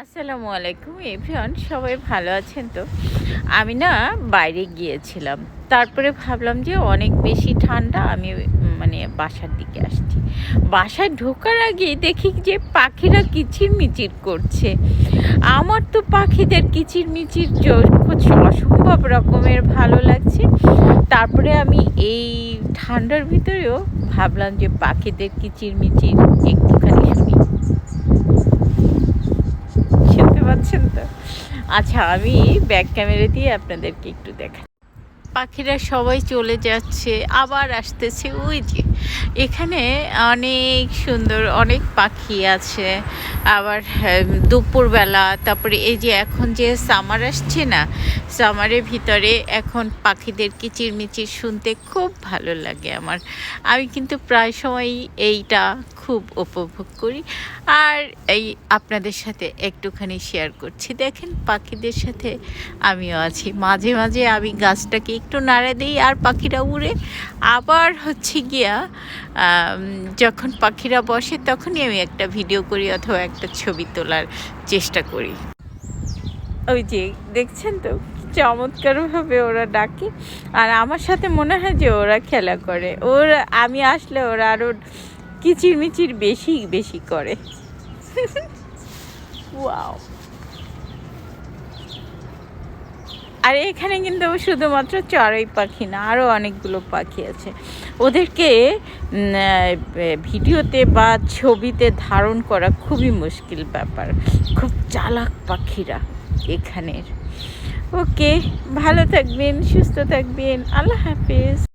আসসালামু আলাইকুম এভরিওয়ান, সবাই ভালো আছেন তো? আমি না বাইরে গিয়েছিলাম। তারপরে ভাবলাম যে অনেক বেশি ঠান্ডা, আমি মানে বাসার দিকে আসছি। বাসায় ঢোকার আগেই দেখি যে পাখিরা কিচিরমিচির করছে। আমার তো পাখিদের কিচিরমিচির অসম্ভব রকমের ভালো লাগছে। তারপরে আমি এই ঠান্ডার ভিতরেও ভাবলাম যে পাখিদের কিচিরমিচির একটুখানি শুনি। শুনতে পাচ্ছেন তো? আচ্ছা, আমি ব্যাক ক্যামেরা দিয়ে আপনাদেরকে একটু দেখাই। পাখিরা সবাই চলে যাচ্ছে, আবার আসতেছে। ওই যে এখানে অনেক সুন্দর অনেক পাখি আছে। আবার দুপুরবেলা, তারপরে এই যে এখন যে সামার আসছে না, সামারের ভিতরে এখন পাখিদের কিচিরমিচির শুনতে খুব ভালো লাগে আমার। আমি কিন্তু প্রায় সময়ই এইটা খুব উপভোগ করি। আর এই আপনাদের সাথে একটুখানি শেয়ার করছি। দেখেন, পাখিদের সাথে আমিও আছি। মাঝে মাঝে আমি গাছটাকে একটু নাড়া দিই আর পাখিরা উড়ে। আবার হচ্ছে গিয়া যখন পাখিরা বসে তখনই আমি একটা ভিডিও করি অথবা একটা ছবি তোলার চেষ্টা করি। ওই যে দেখছেন তো, চমৎকারভাবে ওরা ডাকে। আর আমার সাথে মনে হয় যে ওরা খেলা করে। আমি আসলে ওরা আরও কিচিরমিচির বেশি বেশি করে। ওয়াও! আর এখানে কিন্তু শুধুমাত্র চড়াই পাখি না, আরও অনেকগুলো পাখি আছে। ওদেরকে ভিডিওতে বা ছবিতে ধারণ করা খুবই মুশকিল ব্যাপার। খুব চালাক পাখিরা এখানের। ওকে, ভালো থাকবেন, সুস্থ থাকবেন। আল্লাহ হাফেজ।